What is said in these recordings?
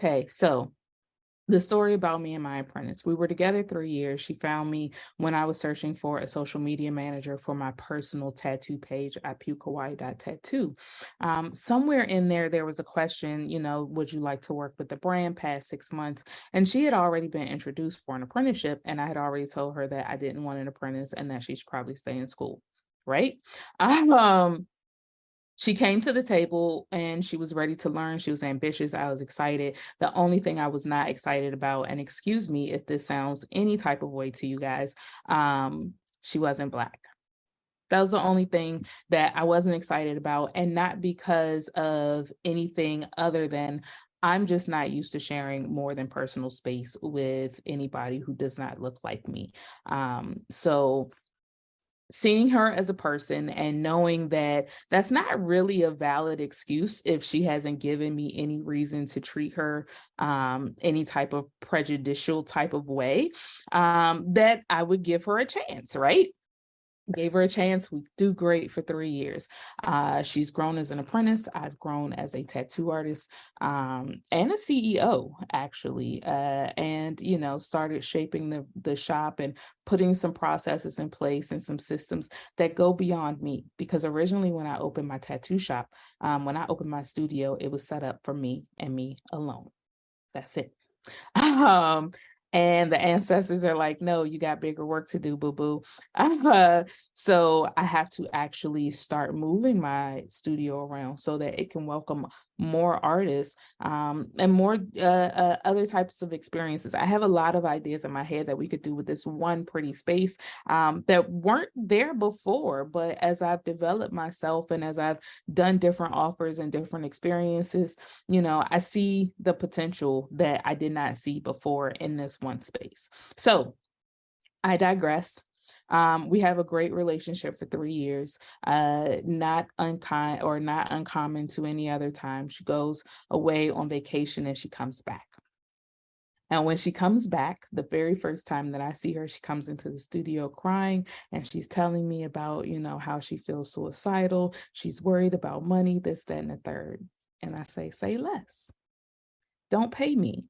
Okay, so the story about me and my apprentice. We were together 3 years. She found me when I was searching for a social media manager for my personal tattoo page at pewkawaii.tattoo. Somewhere in there, there was a question, would you like to work with the brand past 6 months? And she had already been introduced for an apprenticeship, and I had already told her that I didn't want an apprentice and that she should probably stay in school. Right. Um, she came to the table and she was ready to learn. She was ambitious. I was excited. The only thing I was not excited about, and excuse me if this sounds any type of way to you guys, she wasn't Black. That was the only thing that I wasn't excited about, and not because of anything other than I'm just not used to sharing more than personal space with anybody who does not look like me. So seeing her as a person and knowing that that's not really a valid excuse if she hasn't given me any reason to treat her any type of prejudicial type of way, that I would give her a chance, right? Gave her a chance. We do great for 3 years. She's grown as an apprentice. I've grown as a tattoo artist, and a CEO, actually, and started shaping the shop and putting some processes in place and some systems that go beyond me. Because originally, when I opened my tattoo shop, when I opened my studio, it was set up for me and me alone. That's it. Um, and the ancestors are like, no, you got bigger work to do, boo boo. Uh, so I have to actually start moving my studio around so that it can welcome more artists, and more other types of experiences. I have a lot of ideas in my head that we could do with this one pretty space, that weren't there before. But as I've developed myself and as I've done different offers and different experiences, I see the potential that I did not see before in this one space. So I digress. We have a great relationship for 3 years, not unkind or not uncommon to any other time. She goes away on vacation and she comes back. And when she comes back, the very first time that I see her, she comes into the studio crying and she's telling me about, how she feels suicidal. She's worried about money, this, that, and the third. And I say less. Don't pay me,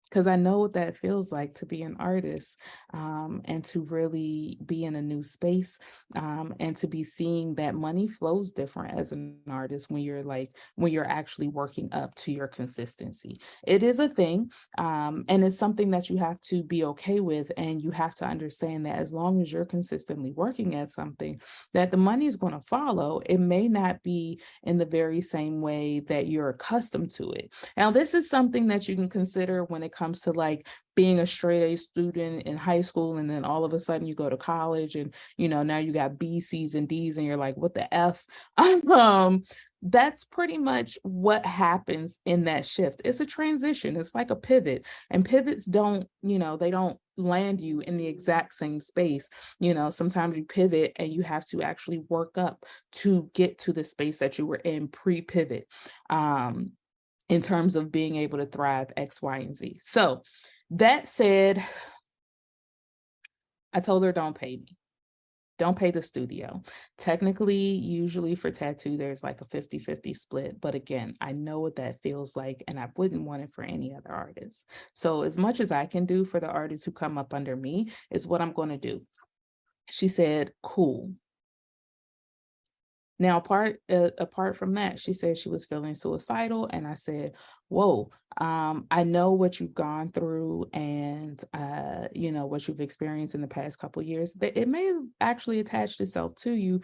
because I know what that feels like to be an artist, and to really be in a new space, and to be seeing that money flows different as an artist when you're actually working up to your consistency. It is a thing, and it's something that you have to be okay with, and you have to understand that as long as you're consistently working at something, that the money is going to follow. It may not be in the very same way that you're accustomed to it. Now, this is something that you can consider when it comes to like being a straight A student in high school, and then all of a sudden you go to college and now you got B, C's, and D's, and you're like, what the F? That's pretty much what happens in that shift. It's a transition, it's like a pivot, and pivots don't, they don't land you in the exact same space. Sometimes you pivot and you have to actually work up to get to the space that you were in pre-pivot. In terms of being able to thrive X, Y, and Z. So that said, I told her, don't pay me. Don't pay the studio. Technically, usually for tattoo, there's like a 50-50 split. But again, I know what that feels like, and I wouldn't want it for any other artist. So as much as I can do for the artists who come up under me is what I'm going to do. She said, cool. Now, apart from that, she said she was feeling suicidal, and I said, "Whoa, I know what you've gone through, and what you've experienced in the past couple of years. That it may have actually attached itself to you.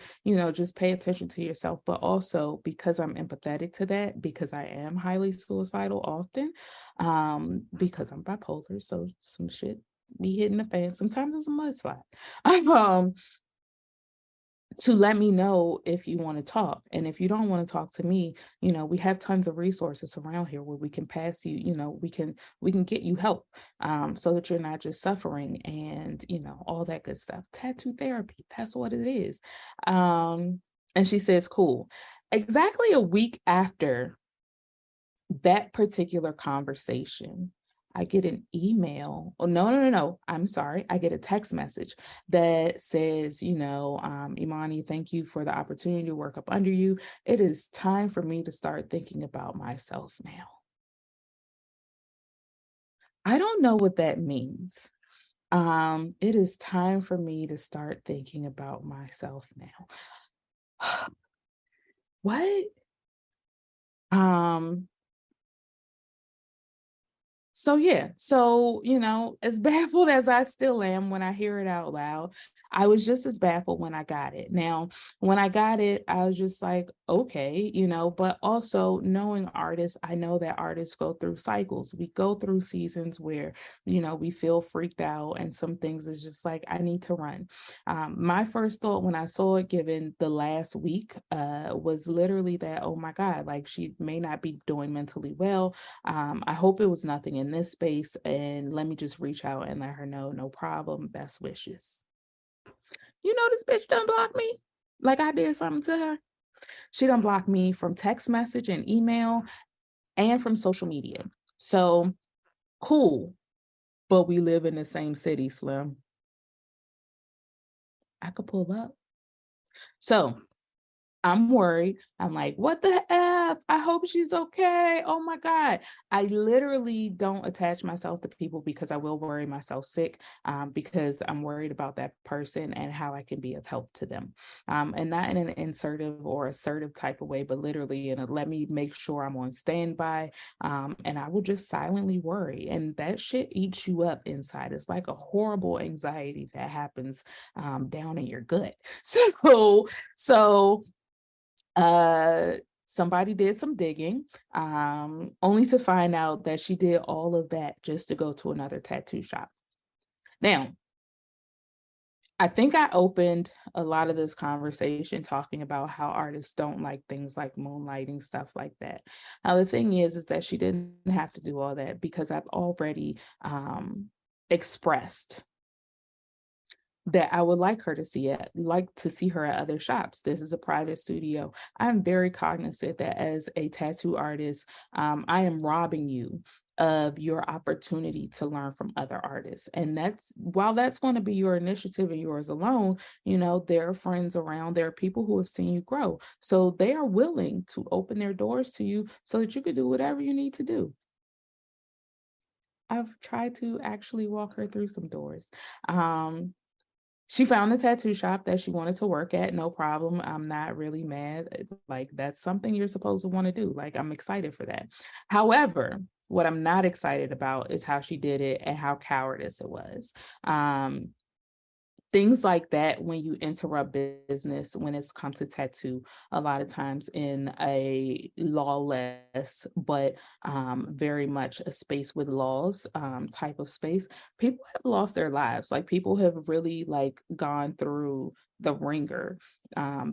Just pay attention to yourself, but also because I'm empathetic to that, because I am highly suicidal often, because I'm bipolar, so some shit be hitting the fan. Sometimes it's a mudslide." um, to let me know if you want to talk. And if you don't want to talk to me, we have tons of resources around here where we can pass you, we can get you help, so that you're not just suffering and, all that good stuff. Tattoo therapy, that's what it is. And she says, cool. Exactly a week after that particular conversation, I get an email. Oh, no. I'm sorry. I get a text message that says, Imani, thank you for the opportunity to work up under you. It is time for me to start thinking about myself now. I don't know what that means. It is time for me to start thinking about myself now. What? Um, So yeah, as baffled as I still am when I hear it out loud, I was just as baffled when I got it. Now, when I got it, I was just like, okay, but also knowing artists, I know that artists go through cycles. We go through seasons where, we feel freaked out and some things is just like, I need to run. My first thought when I saw it given the last week was literally that, oh my God, like she may not be doing mentally well. I hope it was nothing in this space. And let me just reach out and let her know, no problem. Best wishes. This bitch done blocked me. Like I did something to her. She done blocked me from text message and email and from social media. So cool. But we live in the same city, Slim. I could pull up. So I'm worried. I'm like, what the F? I hope she's okay. Oh my God. I literally don't attach myself to people because I will worry myself sick because I'm worried about that person and how I can be of help to them. And not in an insertive or assertive type of way, but literally in a let me make sure I'm on standby. And I will just silently worry. And that shit eats you up inside. It's like a horrible anxiety that happens down in your gut. So uh, somebody did some digging, only to find out that she did all of that just to go to another tattoo shop. Now, I think I opened a lot of this conversation talking about how artists don't like things like moonlighting, stuff like that. Now, the thing is that she didn't have to do all that because I've already expressed that I would like her to see it, like to see her at other shops. This is a private studio. I'm very cognizant that as a tattoo artist, I am robbing you of your opportunity to learn from other artists. And while that's going to be your initiative and yours alone, there are friends around, there are people who have seen you grow. So they are willing to open their doors to you so that you can do whatever you need to do. I've tried to actually walk her through some doors. Um, She found a tattoo shop that she wanted to work at, no problem. I'm not really mad. Like, that's something you're supposed to want to do. Like, I'm excited for that. However, what I'm not excited about is how she did it and how cowardice it was. Um, Things like that when you interrupt business when it's come to tattoo a lot of times in a lawless but very much a space with laws type of space, people have lost their lives. Like people have really like gone through the ringer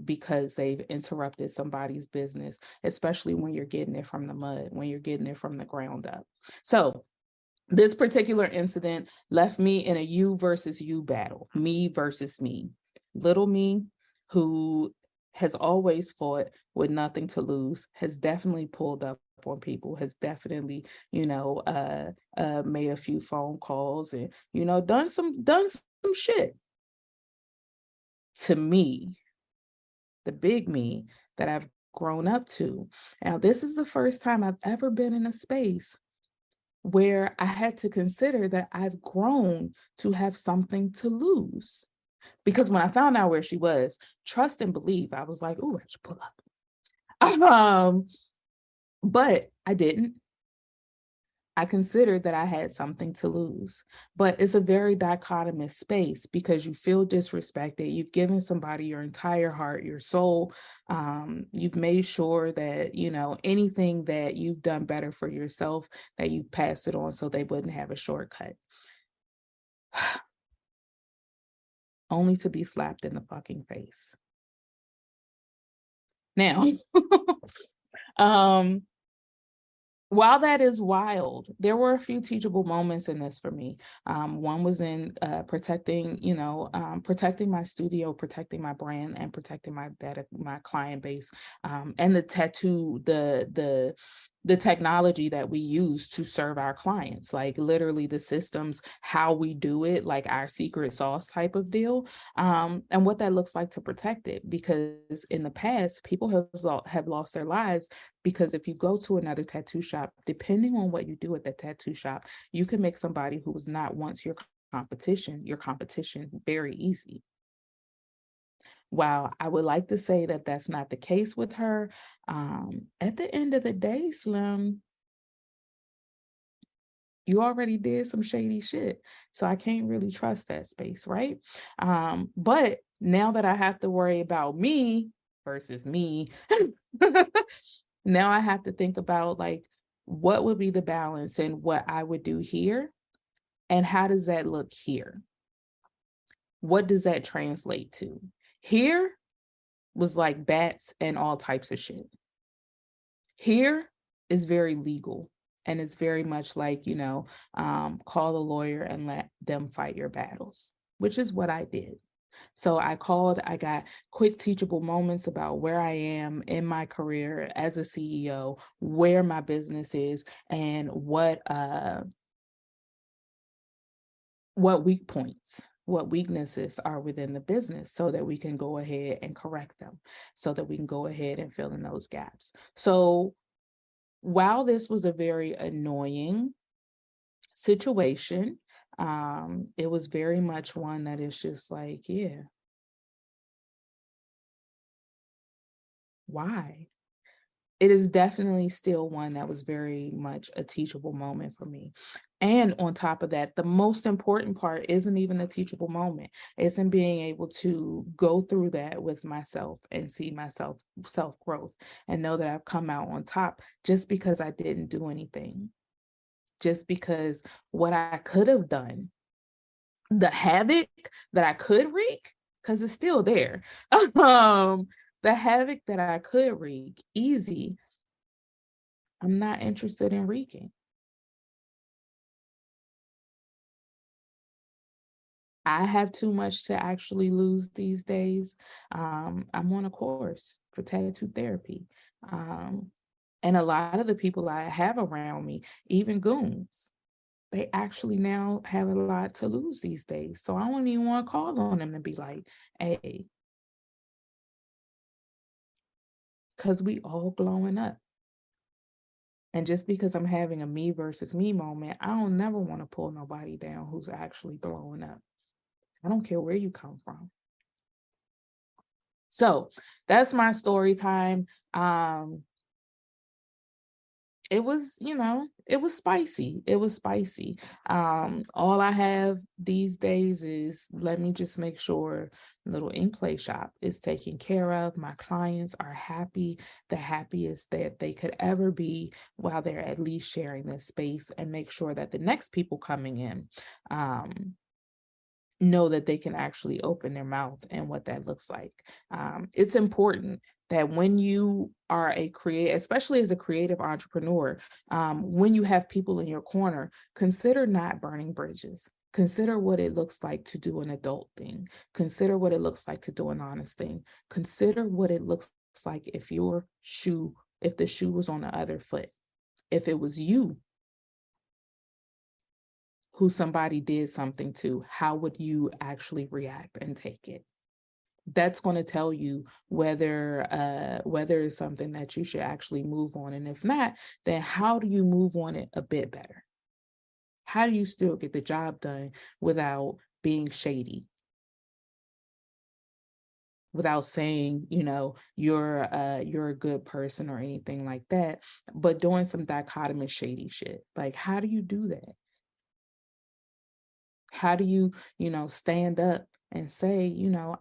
because they've interrupted somebody's business, especially when you're getting it from the mud, when you're getting it from the ground up. So this particular incident left me in a you versus you battle, me versus me. Little me, who has always fought with nothing to lose, has definitely pulled up on people, has definitely, made a few phone calls and, done some shit to me, the big me that I've grown up to. Now, this is the first time I've ever been in a space where I had to consider that I've grown to have something to lose. Because when I found out where she was, trust and believe, I was like, oh, I should pull up. Um, but I didn't. I considered that I had something to lose. But it's a very dichotomous space because you feel disrespected. You've given somebody your entire heart, your soul. You've made sure that, anything that you've done better for yourself, that you've passed it on so they wouldn't have a shortcut. Only to be slapped in the fucking face. Now, um, while that is wild, there were a few teachable moments in this for me. One was in protecting my studio, protecting my brand, and protecting my client base, and the tattoo, the the technology that we use to serve our clients, like literally the systems, how we do it, like our secret sauce type of deal, and what that looks like to protect it. Because in the past, people have lost their lives because if you go to another tattoo shop, depending on what you do at the tattoo shop, you can make somebody who was not once your competition very easy. While I would like to say that that's not the case with her, at the end of the day, Slim, you already did some shady shit. So I can't really trust that space, right? But now that I have to worry about me versus me, now I have to think about like what would be the balance and what I would do here and how does that look here? What does that translate to? Here was like bats and all types of shit. Here is very legal and it's very much like, call a lawyer and let them fight your battles, which is what I did. So I called, I got quick teachable moments about where I am in my career as a CEO, where my business is, and what weak points, what weaknesses are within the business so that we can go ahead and correct them, so that we can go ahead and fill in those gaps. So while this was a very annoying situation, it was very much one that is just like, yeah, why? It is definitely still one that was very much a teachable moment for me. And on top of that, the most important part isn't even a teachable moment. It's in being able to go through that with myself and see myself self growth and know that I've come out on top just because I didn't do anything, just because what I could have done, the havoc that I could wreak, because it's still there. um, the havoc that I could wreak easy, I'm not interested in wreaking. I have too much to actually lose these days. I'm on a course for tattoo therapy. Um, and a lot of the people I have around me, even goons, they actually now have a lot to lose these days. So I don't even want to call on them and be like, hey, because we all glowing up. And just because I'm having a me versus me moment, I don't never want to pull nobody down who's actually glowing up. I don't care where you come from. So that's my story time. Um, it was, it was spicy. It was spicy. All I have these days is let me just make sure little INKPLAY shop is taken care of. My clients are happy, the happiest that they could ever be while they're at least sharing this space, and make sure that the next people coming in know that they can actually open their mouth and what that looks like. It's important that when you are a creative, especially as a creative entrepreneur, when you have people in your corner, consider not burning bridges. Consider what it looks like to do an adult thing. Consider what it looks like to do an honest thing. Consider what it looks like if if the shoe was on the other foot. If it was you who somebody did something to, how would you actually react and take it? That's going to tell you whether it's something that you should actually move on. And if not, then how do you move on it a bit better? How do you still get the job done without being shady? Without saying, you're a good person or anything like that, but doing some dichotomous shady shit. Like, how do you do that? How do you, stand up and say,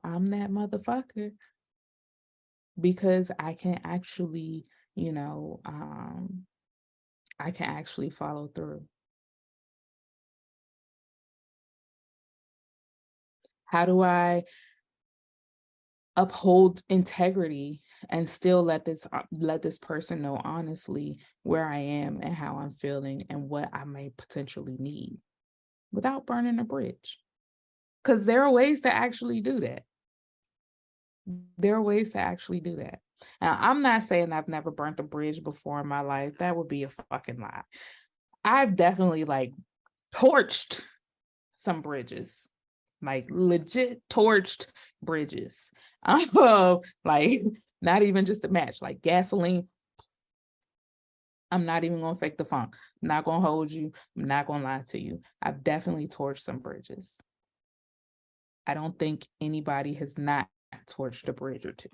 I'm that motherfucker because I can actually, you know, um, I can actually follow through. How do I uphold integrity and still let this person know honestly where I am and how I'm feeling and what I may potentially need without burning a bridge? Because there are ways to actually do that. There are ways to actually do that. Now, I'm not saying I've never burnt a bridge before in my life. That would be a fucking lie. I've definitely like torched some bridges, like legit torched bridges. Like not even just a match, like gasoline. I'm not even gonna fake the funk. I'm not gonna hold you. I'm not gonna lie to you. I've definitely torched some bridges. I don't think anybody has not torched a bridge or two.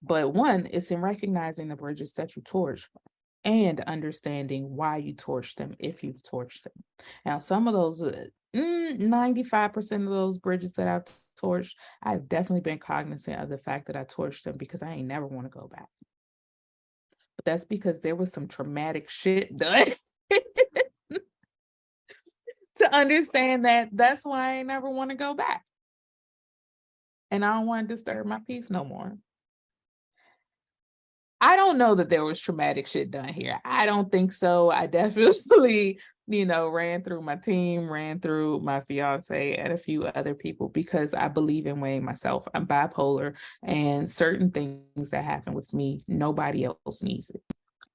But one is in recognizing the bridges that you torch and understanding why you torched them if you've torched them. Now, some of those, 95% of those bridges that I've torched, I've definitely been cognizant of the fact that I torched them because I ain't never want to go back. But that's because there was some traumatic shit done to understand that that's why I ain't never want to go back. And I don't want to disturb my peace no more. I don't know that there was traumatic shit done here. I don't think so. I definitely, ran through my team, ran through my fiance and a few other people because I believe in weighing myself. I'm bipolar, and certain things that happen with me, nobody else needs it.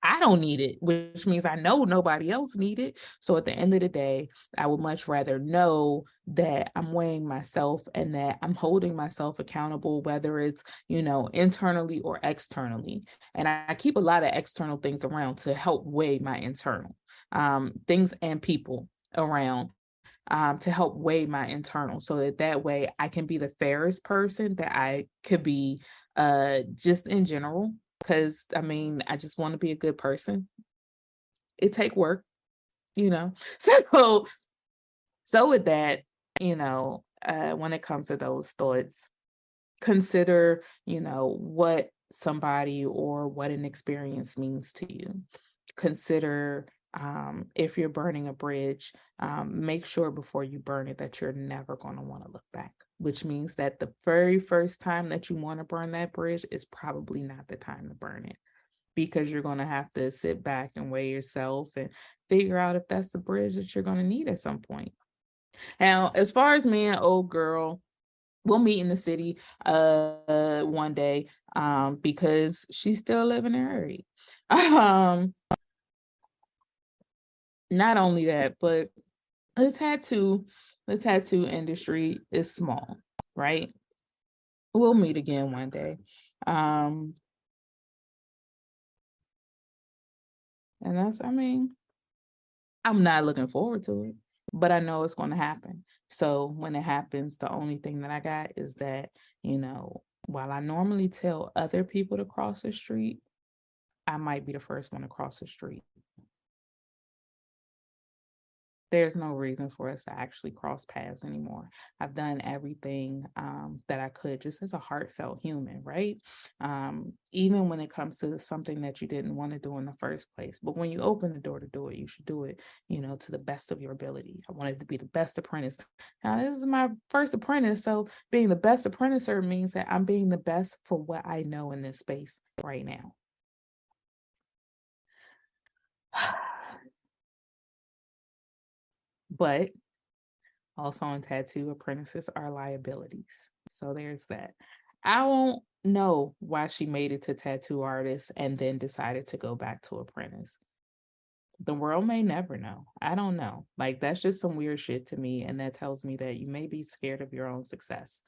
I don't need it, which means I know nobody else need it. So at the end of the day, I would much rather know that I'm weighing myself and that I'm holding myself accountable, whether it's, internally or externally. And I keep a lot of external things around to help weigh my internal things and people around to help weigh my internal so that way I can be the fairest person that I could be just in general. Because I just want to be a good person. It take work, you know. So with that, when it comes to those thoughts, consider, what somebody or what an experience means to you. Consider if you're burning a bridge, make sure before you burn it that you're never going to want to look back, which means that the very first time that you want to burn that bridge is probably not the time to burn it because you're going to have to sit back and weigh yourself and figure out if that's the bridge that you're going to need at some point. Now, as far as me and old girl, we'll meet in the city one day because she's still living in Erie. Um not only that, but the tattoo industry is small, right? We'll meet again one day. Um and I'm not looking forward to it, but I know it's going to happen. So when it happens, the only thing that I got is that, while I normally tell other people to cross the street, I might be the first one to cross the street. There's no reason for us to actually cross paths anymore. I've done everything that I could just as a heartfelt human, right? Even when it comes to something that you didn't want to do in the first place. But when you open the door to do it, you should do it, to the best of your ability. I wanted to be the best apprentice. Now, this is my first apprentice. So being the best apprenticer means that I'm being the best for what I know in this space right now. But also on tattoo, apprentices are liabilities. So there's that. I won't know why she made it to tattoo artist and then decided to go back to apprentice. The world may never know. I don't know. Like that's just some weird shit to me. And that tells me that you may be scared of your own success.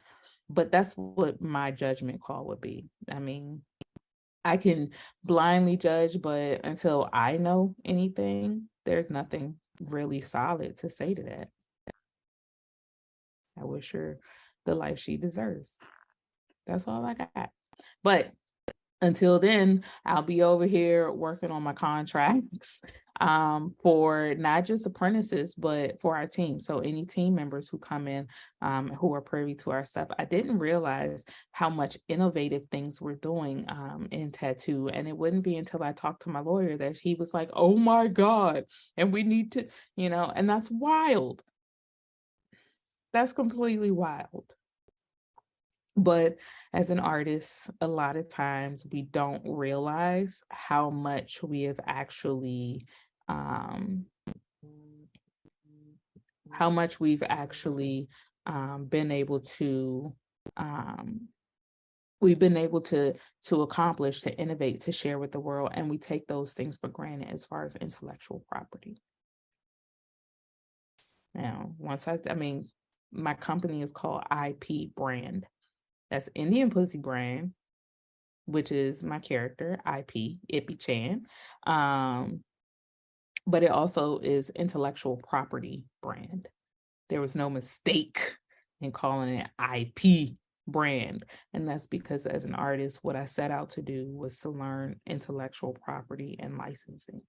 But that's what my judgment call would be. I can blindly judge, but until I know anything, there's nothing really solid to say to that. I wish her the life she deserves. That's all I got. But until then, I'll be over here working on my contracts for not just apprentices, but for our team. So any team members who come in who are privy to our stuff, I didn't realize how much innovative things we're doing in tattoo. And it wouldn't be until I talked to my lawyer that he was like, oh my God, and we need to, and that's wild. That's completely wild. But as an artist, a lot of times we don't realize how much we have actually, um, how much we've actually been able to um, we've been able to accomplish, to innovate, to share with the world, and we take those things for granted as far as intellectual property. Now, I mean, my company is called IP Brand. That's Indian Pussy Brand, which is my character, IP, Ippy Chan. But it also is intellectual property brand. There was no mistake in calling it IP brand. And that's because as an artist, what I set out to do was to learn intellectual property and licensing.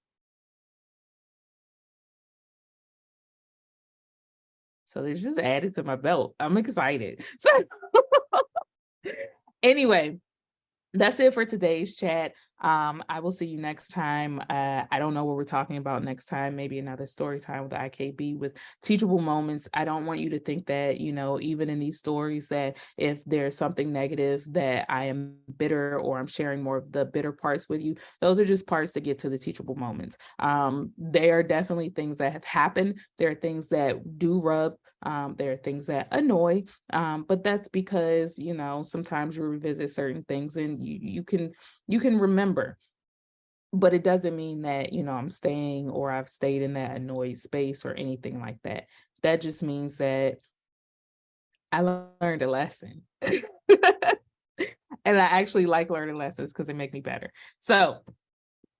So there's just added to my belt. I'm excited. So anyway, that's it for today's chat. I will see you next time. I don't know what we're talking about next time. Maybe another story time with IKB with teachable moments. I don't want you to think that, even in these stories, that if there's something negative that I am bitter or I'm sharing more of the bitter parts with you. Those are just parts to get to the teachable moments. There are definitely things that have happened. There are things that do rub. There are things that annoy. But that's because, sometimes you revisit certain things and you can remember, but it doesn't mean that, I'm staying or I've stayed in that annoyed space or anything like that. That just means that I learned a lesson. And I actually like learning lessons because they make me better. So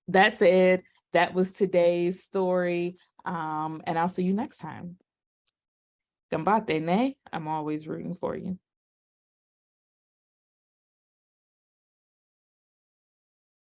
that's it. That was today's story. And I'll see you next time. Gambate, ne? I'm always rooting for you.